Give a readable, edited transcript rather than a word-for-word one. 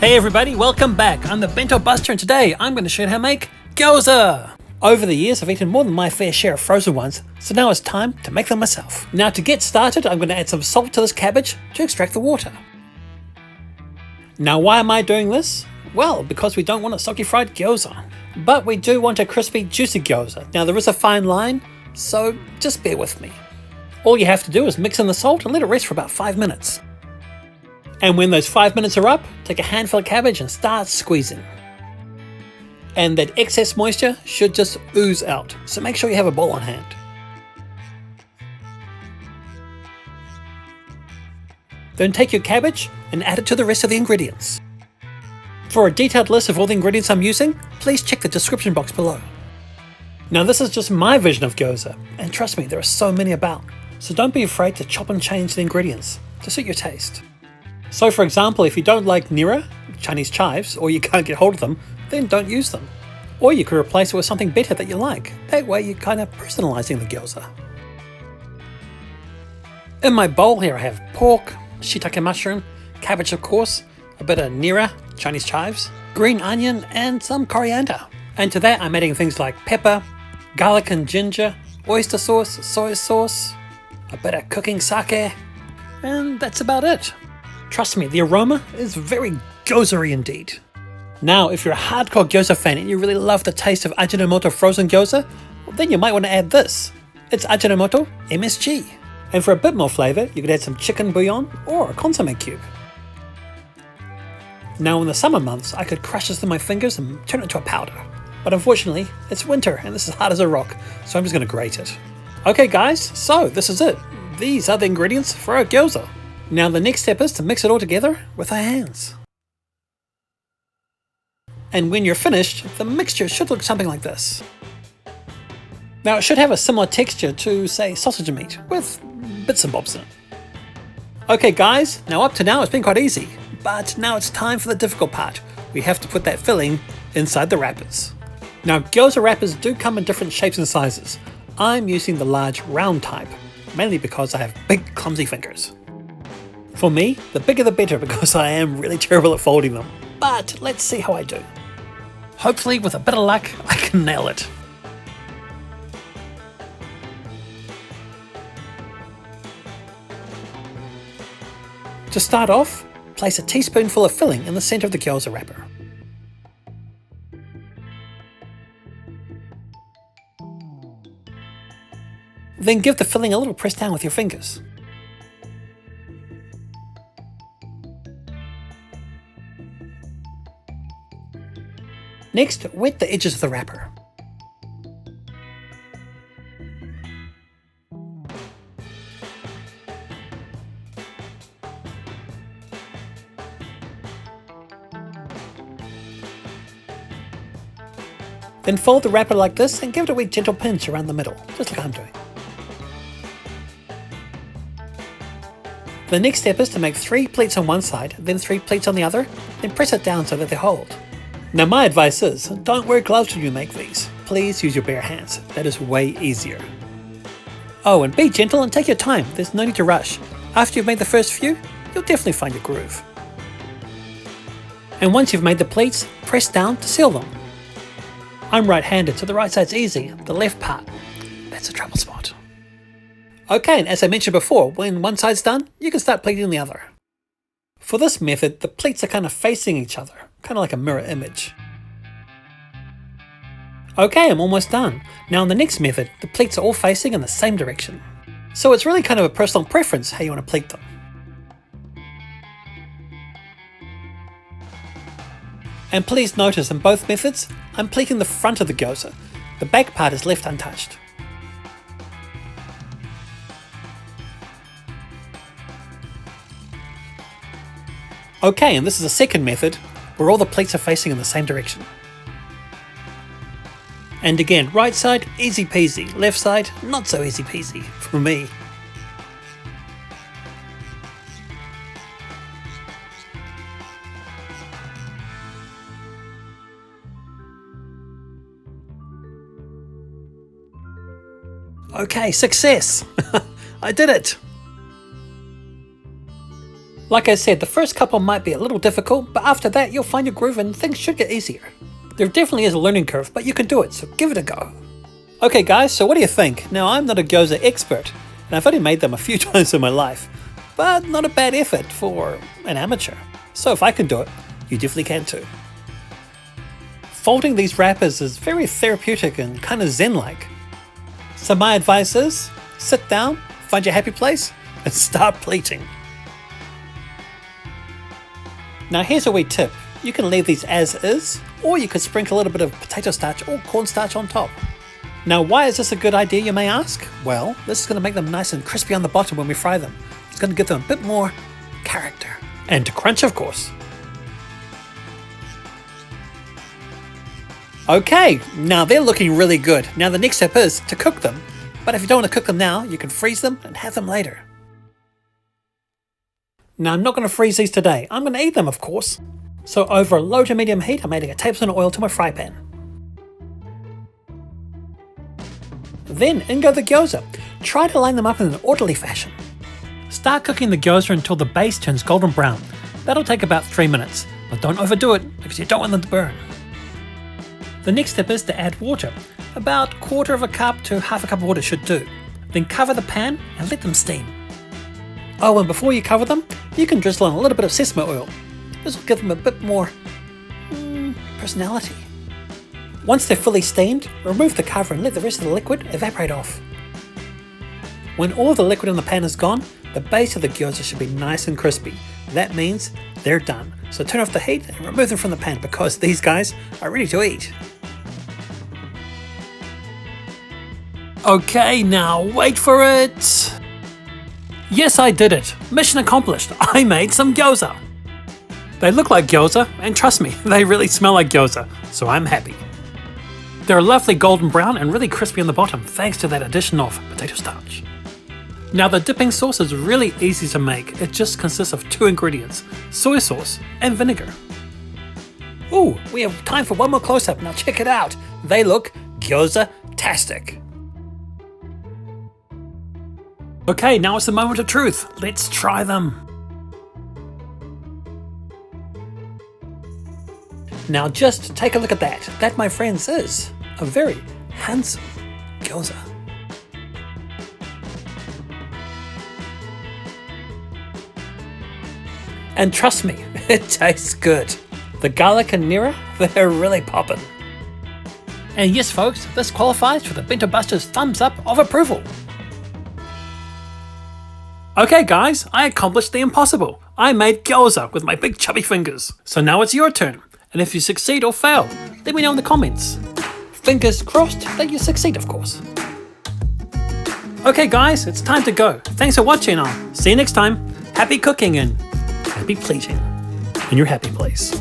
Hey everybody, welcome back. I'm the Bento Buster and today I'm going to show you how to make gyoza. Over the years I've eaten more than my fair share of frozen ones, so now it's time to make them myself. Now to get started I'm going to add some salt to this cabbage to extract the water. Now why am I doing this? Well, because we don't want a soggy fried gyoza, but we do want a crispy juicy gyoza. Now there is a fine line, so just bear with me. All you have to do is mix in the salt and let it rest for about 5 minutes. And when those 5 minutes are up, take a handful of cabbage and start squeezing. And that excess moisture should just ooze out, so make sure you have a bowl on hand. Then take your cabbage and add it to the rest of the ingredients. For a detailed list of all the ingredients I'm using, please check the description box below. Now this is just my version of gyoza, and trust me, there are so many about, so don't be afraid to chop and change the ingredients to suit your taste. So for example, if you don't like nira, Chinese chives, or you can't get hold of them, then don't use them. Or you could replace it with something better that you like. That way you're kind of personalizing the gyoza. In my bowl here I have pork, shiitake mushroom, cabbage of course, a bit of nira, Chinese chives, green onion and some coriander. And to that I'm adding things like pepper, garlic and ginger, oyster sauce, soy sauce, a bit of cooking sake, and that's about it. Trust me, the aroma is very gyoza-y indeed. Now, if you're a hardcore gyoza fan and you really love the taste of Ajinomoto frozen gyoza, well, then you might want to add this. It's Ajinomoto MSG. And for a bit more flavour, you could add some chicken bouillon or a consomme cube. Now in the summer months, I could crush this in my fingers and turn it into a powder. But unfortunately, it's winter and this is hard as a rock, so I'm just going to grate it. Okay guys, so this is it. These are the ingredients for our gyoza. Now the next step is to mix it all together with our hands. And when you're finished, the mixture should look something like this. Now it should have a similar texture to, say, sausage meat, with bits and bobs in it. Okay guys, now up to now it's been quite easy, but now it's time for the difficult part. We have to put that filling inside the wrappers. Now gyoza wrappers do come in different shapes and sizes. I'm using the large round type, mainly because I have big clumsy fingers. For me, the bigger the better because I am really terrible at folding them, but let's see how I do. Hopefully with a bit of luck, I can nail it. To start off, place a teaspoonful of filling in the centre of the gyoza wrapper. Then give the filling a little press down with your fingers. Next, wet the edges of the wrapper. Then fold the wrapper like this and give it a wee gentle pinch around the middle, just like I'm doing. The next step is to make 3 pleats on one side, then 3 pleats on the other, then press it down so that they hold. Now my advice is, don't wear gloves when you make these. Please use your bare hands, that is way easier. Oh, and be gentle and take your time, there's no need to rush. After you've made the first few, you'll definitely find your groove. And once you've made the pleats, press down to seal them. I'm right-handed, so the right side's easy, the left part, that's a trouble spot. Okay, and as I mentioned before, when one side's done, you can start pleating the other. For this method, the pleats are kind of facing each other, kind of like a mirror image. Okay, I'm almost done. Now in the next method, the pleats are all facing in the same direction. So it's really kind of a personal preference how you want to pleat them. And please notice in both methods, I'm pleating the front of the gyoza. The back part is left untouched. Okay, and this is the second method, where all the pleats are facing in the same direction. And again, right side, easy peasy, left side, not so easy peasy, for me. Okay, success! I did it! Like I said, the first couple might be a little difficult, but after that you'll find your groove and things should get easier. There definitely is a learning curve, but you can do it, so give it a go. Okay guys, so what do you think? Now I'm not a gyoza expert, and I've only made them a few times in my life, but not a bad effort for an amateur. So if I can do it, you definitely can too. Folding these wrappers is very therapeutic and kind of zen-like. So my advice is, sit down, find your happy place, and start pleating. Now here's a wee tip. You can leave these as is, or you could sprinkle a little bit of potato starch or cornstarch on top. Now why is this a good idea, you may ask? Well, this is going to make them nice and crispy on the bottom when we fry them. It's going to give them a bit more character. And to crunch, of course. Okay, now they're looking really good. Now the next step is to cook them. But if you don't want to cook them now, you can freeze them and have them later. Now I'm not going to freeze these today. I'm going to eat them, of course. So over a low to medium heat, I'm adding a tablespoon of oil to my fry pan. Then in go the gyoza. Try to line them up in an orderly fashion. Start cooking the gyoza until the base turns golden brown. That'll take about 3 minutes, but don't overdo it because you don't want them to burn. The next step is to add water. About 1/4 cup to 1/2 cup of water should do. Then cover the pan and let them steam. Oh, and before you cover them, you can drizzle on a little bit of sesame oil. This will give them a bit more personality. Once they're fully steamed, remove the cover and let the rest of the liquid evaporate off. When all the liquid in the pan is gone, the base of the gyoza should be nice and crispy. That means they're done. So turn off the heat and remove them from the pan because these guys are ready to eat. Okay, now wait for it. Yes, I did it. Mission accomplished. I made some gyoza. They look like gyoza, and trust me, they really smell like gyoza, so I'm happy. They're lovely golden brown and really crispy on the bottom thanks to that addition of potato starch. Now the dipping sauce is really easy to make. It just consists of 2 ingredients, soy sauce and vinegar. Ooh, we have time for one more close-up. Now check it out. They look gyoza-tastic. Okay, now it's the moment of truth. Let's try them. Now just take a look at that. That, my friends, is a very handsome gyoza. And trust me, it tastes good. The garlic and nira, they're really poppin'. And yes folks, this qualifies for the Bento Buster's thumbs up of approval. Okay guys, I accomplished the impossible. I made gyoza with my big chubby fingers. So now it's your turn. And if you succeed or fail, let me know in the comments. Fingers crossed that you succeed, of course. Okay guys, it's time to go. Thanks for watching. I'll see you next time. Happy cooking and happy pleating in your happy place.